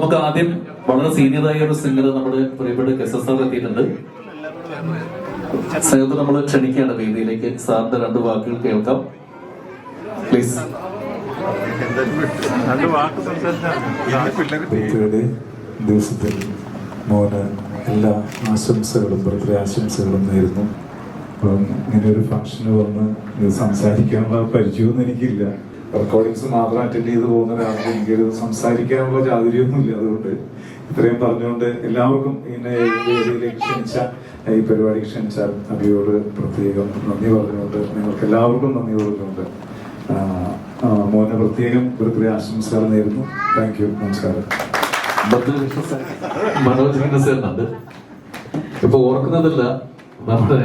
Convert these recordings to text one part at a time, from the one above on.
നമുക്ക് ആദ്യം വളരെ സീനിയറായ ഒരു സിംഗർ നമ്മുടെ പ്രിയപ്പെട്ട KSS എത്തിയിട്ടുണ്ട്. സാറിന് നമ്മൾ ക്ഷണിക്കുകയാണ് വേദിയിലേക്ക്. സാറിന്റെ 2 വാക്കുകൾ കേൾക്കാം പ്ലീസ്. ദിവസത്തിൽ മോന് എല്ലാ ആശംസകളും ബർത്ത്ഡേ ആശംസകളും നേരുന്നു. അപ്പം ഇങ്ങനെ ഒരു ഫംഗ്ഷന് വന്ന് സംസാരിക്കാനുള്ള പരിചയമൊന്നും എനിക്കില്ല. റെക്കോർഡിങ്സ് മാത്രം അറ്റൻഡ് ചെയ്ത് പോകുന്ന ഒരാൾക്ക് എനിക്കൊരു സംസാരിക്കാനുള്ള ചാതുര്യമൊന്നുമില്ല. അതുകൊണ്ട് ഇത്രയും പറഞ്ഞുകൊണ്ട് എല്ലാവർക്കും ഇങ്ങനെ വേദിയിലേക്ക് ക്ഷണിച്ച, ഈ പരിപാടി ക്ഷണിച്ച അബിയോട് പ്രത്യേകം നന്ദി പറഞ്ഞുകൊണ്ട്, നിങ്ങൾക്ക് എല്ലാവർക്കും നന്ദി പറഞ്ഞുകൊണ്ട് മോനെ പ്രത്യേകം ബർത്ത്ഡേ ആശംസകൾ നേരുന്നു. Thank you. നമസ്കാരം. മനോജ് സാറിനുണ്ട്. ഇപ്പൊ ഓർക്കുന്നതല്ല, നമ്മുടെ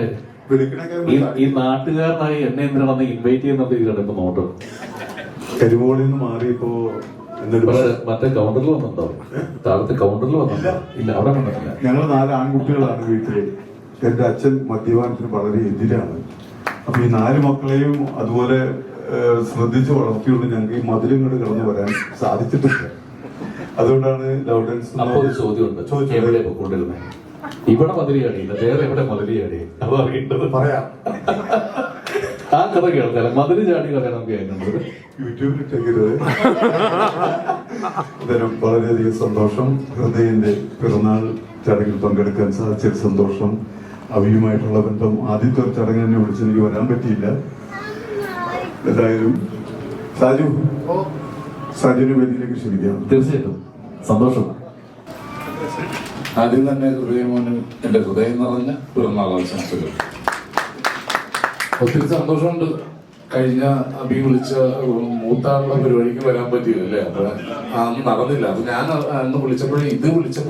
ഈ നാട്ടുകാരനായി എന്നെ എന്തിനാണെന്ന് ഇൻവൈറ്റ് ചെയ്യുന്നത് ഇതിലാണ് ഇപ്പൊ നോട്ട്. കരിമോളിൽ നിന്ന് മാറിയപ്പോ മറ്റേ കൗണ്ടറിൽ വന്നിട്ടുണ്ടോ? താഴത്തെ കൗണ്ടറിൽ വന്നില്ല. ഇല്ല, അവിടെ വന്നിട്ടില്ല. ഞങ്ങൾ 4 ആൺകുട്ടികളാണ് വീട്ടില്. എന്റെ അച്ഛൻ മദ്യപാനത്തിന് വളരെ എതിരാണ്. അപ്പൊ ഈ 4 മക്കളെയും അതുപോലെ ശ്രദ്ധിച്ച് വളർത്തിയോണ്ട് ഞങ്ങൾക്ക് ഈ മധുരങ്ങൾ കടന്നു വരാൻ സാധിച്ചിട്ടില്ല. അതുകൊണ്ടാണ് ലവ് ഡാൻസ്. അപ്പൊ ഒരു ചോദ്യമുണ്ട്, എവിടെ കൊണ്ടിരുന്നത്? ഇവിടെ മധുരയാടിയില്ല, വേറെ എവിടെ മധുരയാടി? അത് അറിയേണ്ടത് പറയാം. ആ കഥ കേൾക്കാതെ മധുര ചാടി കഥ നമുക്ക് കേൾക്കേണ്ടത്. യൂട്യൂബിൽ ഇട്ടേക്കരുത്. അന്നേരം വളരെയധികം സന്തോഷം. ഹൃദയന്റെ പിറന്നാൾ ചടങ്ങിൽ പങ്കെടുക്കാൻ സാധിച്ചൊരു സന്തോഷം. അവയുമായിട്ടുള്ള ബന്ധം ആദ്യത്തെ ഒരു ചടങ്ങ് തന്നെ വിളിച്ചെനിക്ക് വരാൻ പറ്റിയില്ല. എന്തായാലും സാജുവിനെ വേദിയിലേക്ക് ക്ഷണിക്കാം. തീർച്ചയായിട്ടും സന്തോഷം. ആദ്യം തന്നെ ഹൃദയമോന് എന്റെ ഹൃദയം നിറഞ്ഞ പിറന്നാൾ ആശംസകൾ. ഒത്തിരി സന്തോഷമുണ്ട്. കഴിഞ്ഞ അബി വിളിച്ച മൂത്താളുടെ പരിപാടിക്ക് വരാൻ പറ്റിയില്ലേ? അപ്പൊ അന്ന് നടന്നില്ല. അപ്പൊ ഞാൻ അന്ന് വിളിച്ചപ്പോഴേ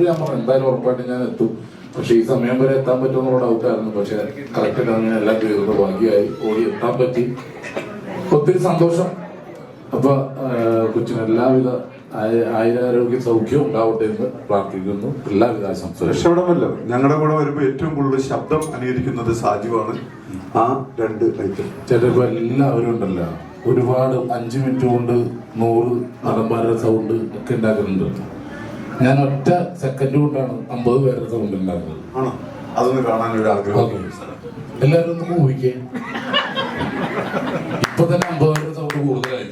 ഞാൻ പറഞ്ഞു എന്തായാലും ഉറപ്പായിട്ട് ഞാൻ എത്തും. പക്ഷെ ഈ സമയം വരെ എത്താൻ പറ്റുമെന്നുള്ള ഡൗട്ടായിരുന്നു. പക്ഷെ കറക്റ്റ് അങ്ങനെ എല്ലാം തീർന്നു, ഭാഗ്യമായി ഓടി എത്താൻ പറ്റി. ഒത്തിരി സന്തോഷം. അപ്പൊ കൊച്ചിന് എല്ലാവിധ ആയുരാരോഗ്യ സൗഖ്യം ഉണ്ടാവട്ടെ എന്ന് പ്രാർത്ഥിക്കുന്നു. എല്ലാവിധ ആശംസകളും. രക്ഷപ്പെടാമല്ലോ. ഞങ്ങളുടെ കൂടെ വരുമ്പോ ഏറ്റവും കൂടുതൽ ശബ്ദം അനുകരിക്കുന്നത് സാജുവാണ്. ആ 2 ഐറ്റം ചേട്ടാ എല്ലാവരും ഉണ്ടല്ലോ, ഒരുപാട് 5 മിനിറ്റ് കൊണ്ട് 100 നടന്മാരുടെ സൗണ്ട് ഒക്കെ ഉണ്ടാക്കുന്നുണ്ട്. ഞാൻ ഒറ്റ സെക്കൻഡ് കൊണ്ടാണ് 50 പേരുടെ സൗണ്ട് ഉണ്ടാക്കുന്നത്. ആണോ? അതൊന്ന് കാണാനൊരു ആഗ്രഹം. എല്ലാവരും ഒന്ന് ഊഹിക്കേ. ഇപ്പൊ തന്നെ 50 പേരുടെ സൗണ്ട് കൂടുതലായി.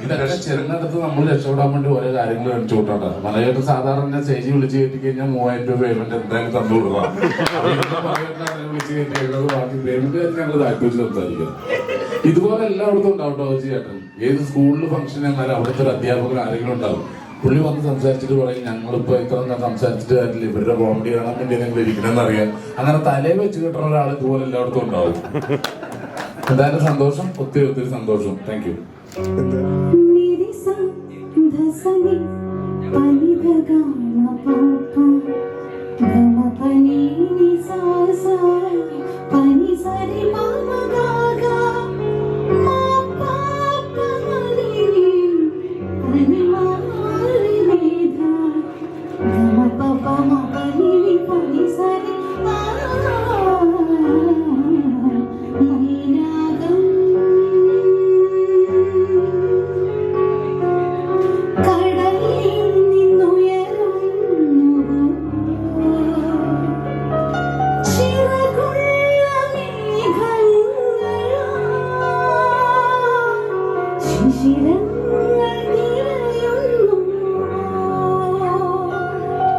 ഇതൊക്കെ ചെറുനടുത്ത് നമ്മൾ രക്ഷപ്പെടാൻ വേണ്ടി ഓരോ കാര്യങ്ങൾ കാണിച്ചു കൂട്ടാ. മനോജ് സാധാരണ സ്റ്റേജിൽ വിളിച്ച് കയറ്റി കഴിഞ്ഞാൽ 3000 രൂപ പേയ്മെന്റ് എന്തായാലും തന്നു കൊടുക്കാം. വിളിച്ച് കയറ്റിയുള്ളത് ബാക്കി പേയ്മെന്റ് ഞങ്ങൾ താല്പര്യം സംസാരിക്കാം. ഇതുപോലെ എല്ലായിടത്തും ഉണ്ടാവട്ടോ ചേട്ടൻ. ഏത് സ്കൂളിൽ ഫംഗ്ഷൻ എന്നാലും അവിടുത്തെ ഒരു അധ്യാപകൻ ആരെങ്കിലും ഉണ്ടാവും. പുള്ളി വന്ന് സംസാരിച്ചിട്ട് പറയും ഞങ്ങളിപ്പോ ഇത്ര സംസാരിച്ചിട്ട് കാര്യമില്ല, ഇവരുടെ കോമഡി കാണാൻ വേണ്ടി നിങ്ങൾ ഇരിക്കണമെന്ന് അറിയാം. അങ്ങനെ തലയിൽ വെച്ച് കിട്ടുന്ന ഒരാൾ ഇതുപോലെ എല്ലായിടത്തും ഉണ്ടാവും. എന്തായാലും സന്തോഷം, ഒത്തിരി ഒത്തിരി സന്തോഷം. Thank you.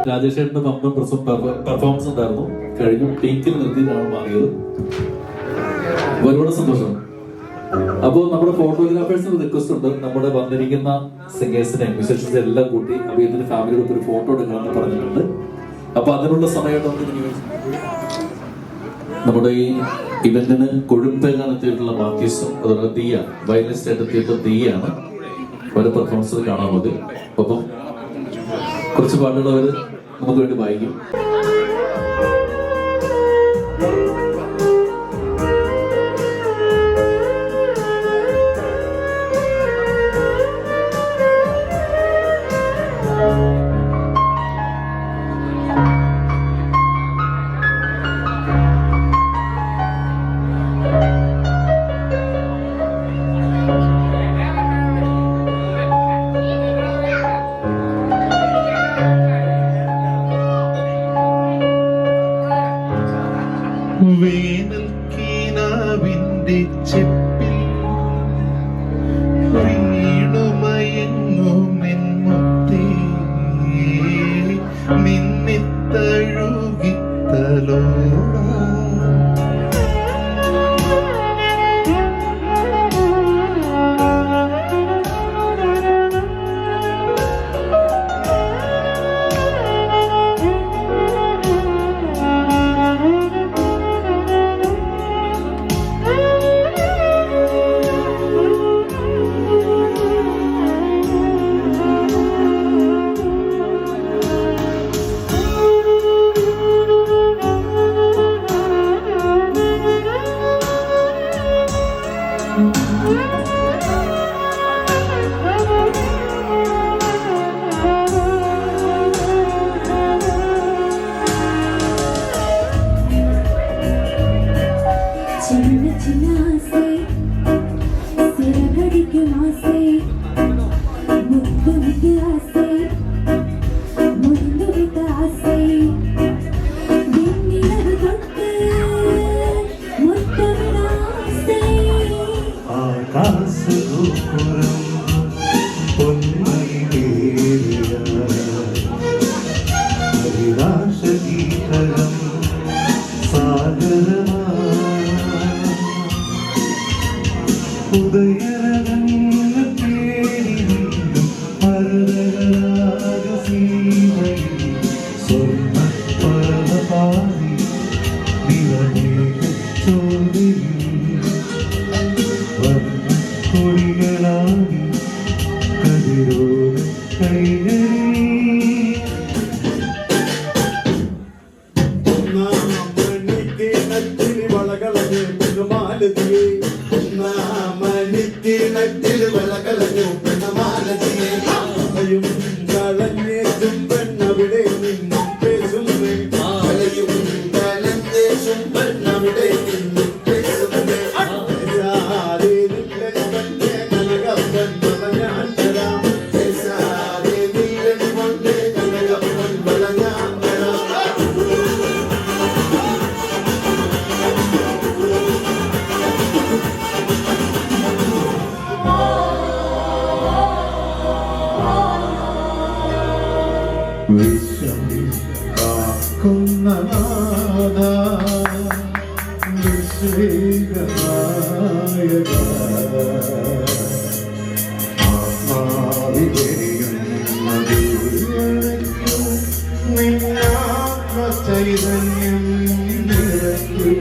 രാജേഷ് ചേട്ടന്റെ പമ്പൻ പെർഫോമൻസ് ഉണ്ടായിരുന്നു. കഴിഞ്ഞു ടീക്കിൽ നിർത്തിയിട്ടാണ് മാറിയത്. ഒരുപാട് സന്തോഷം. അപ്പോൾ നമ്മുടെ ഫോട്ടോഗ്രാഫേഴ്സിന് റിക്വസ്റ്റ് ഉണ്ട്. നമ്മുടെ വന്നിരിക്കുന്ന സിംഗേഴ്സിനെ മ്യൂസിഷ്യൻസ് എല്ലാം കൂട്ടി അഭിയത്തിന്റെ ഫാമിലിയോട് ഒരു ഫോട്ടോ എടുക്കണമെന്ന് പറഞ്ഞിട്ടുണ്ട്. അപ്പൊ അതിനുള്ള സമയം നമ്മുടെ ഈ ഇവന്റിന് കൊഴുപ്പേകാൻ എത്തിയിട്ടുള്ള മാർക്കീസും അതുപോലെ ദിയ വയലിനിസ്റ്റ് ആയിട്ട് എത്തിയിട്ട് ദിയാണ് അവരുടെ പെർഫോമൻസ് കാണാൻ മതി. അപ്പം കുറച്ച് പാട്ടുകൾ അവർ നമുക്ക് വേണ്ടി വായിക്കും. എനിക്കും ആസൈ മുത്തുമിക്ക് ആസൈ മുത്തുമിക്ക് ആസൈ വിണ്ണിലവ് തൊട്ട് മുത്തമിട ആസൈ ആകാശഗോപുരം പൊന്മണിവേലിയ അഭിലാഷഗീതകം സാഗരമാ ഉദയരംഗ തേടി വീണ്ടും മരതകരാഗസീമയിൽ സ്വർണ്ണപ്പർവ്വതാരി നിറമേഘച്ചോലയിൽ വർണ്ണക്കൊടികളാടി കതിരോല കൈകളിൽ പെണ്ണവിടെ നിന്നും പേശുന്നേ കലയും കലന്തേശും പെണ്ണവിടെ നിന്നും പേശുന്നേ സാരേ നില്ലൻ വന്നേ കനകപ്പൻ ഞാൻ തരാം സാരേ നില്ലൻ വന്നേ കനകപ്പൻ ഞാൻ തരാം വിശ്വം കാക്കുന്ന നാഥ വിശ്വേകനായക ആത്മാവിലെരിയുന്നതിരയ്ക്കും നിന്നാത്മചൈതന്യം നിറയ്ക്കൂ